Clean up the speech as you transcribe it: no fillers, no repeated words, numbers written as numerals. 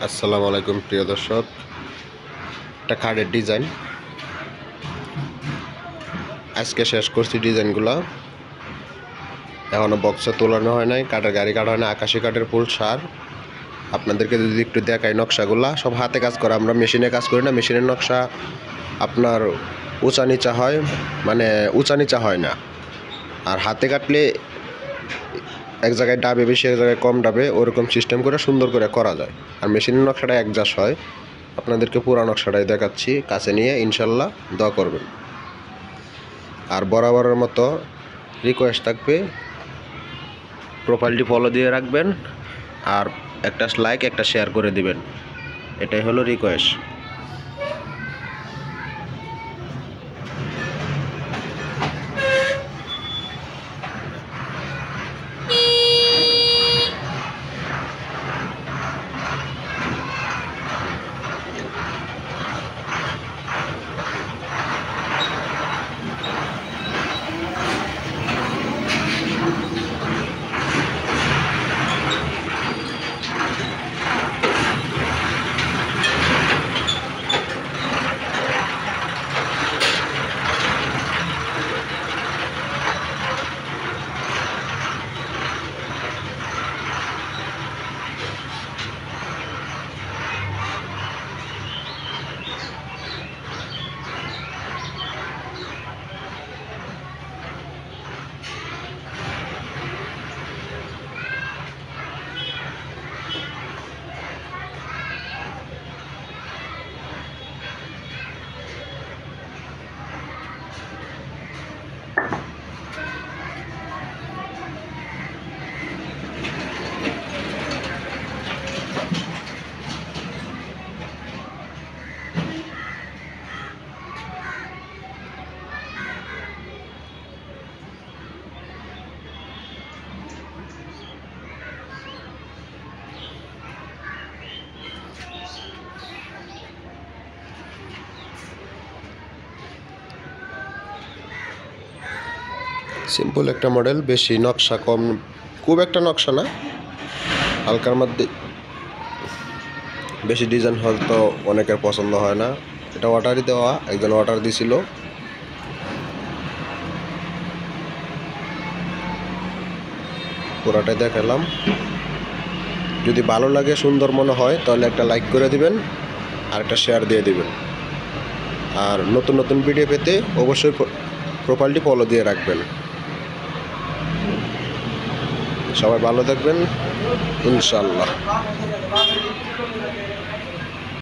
আসসালামু আলাইকুম প্রিয় দর্শক। একটা খাটের ডিজাইন আজকে শেষ করছি। ডিজাইনগুলো এখনও বক্সে তোলানো হয় নাই, কাঠের গাড়ি কাটা হয় না। আকাশি কাঠের ফুল সার আপনাদেরকে যদি একটু দেখাই, নকশাগুলা সব হাতে কাজ করা, আমরা মেশিনে কাজ করি না। মেশিনের নকশা আপনার উঁচা নিচা হয়, মানে উঁচা নিচা হয় না। আর হাতে কাটলে এক জায়গায় ডাবে বেশি, এক জায়গায় কম ডাবে, ওরকম সিস্টেম করে সুন্দর করে করা যায়। আর মেশিনের নকশাটা একজাস হয়। আপনাদেরকে পুরা নকশাটাই দেখাচ্ছি কাছে নিয়ে, ইনশাল্লাহ দোয়া করবেন। আর বরাবরের মতো রিকোয়েস্ট থাকবে, প্রোফাইলটি ফলো দিয়ে রাখবেন আর একটা লাইক একটা শেয়ার করে দিবেন, এটাই হলো রিকোয়েস্ট। সিম্পল একটা মডেল, বেশি নকশা কম, খুব একটা নকশা না, হালকার মধ্যে। বেশি ডিজাইন হয়তো অনেকের পছন্দ হয় না। এটা অর্ডারই দেওয়া, একজন অর্ডার দিছিল। পুরাটাই দেখালাম। যদি ভালো লাগে, সুন্দর মনে হয়, তাহলে একটা লাইক করে দিবেন আর একটা শেয়ার দিয়ে দিবেন। আর নতুন নতুন ভিডিও পেতে অবশ্যই প্রোফাইলটি ফলো দিয়ে রাখবেন। সবাই ভালো থাকবেন ইনশাআল্লাহ।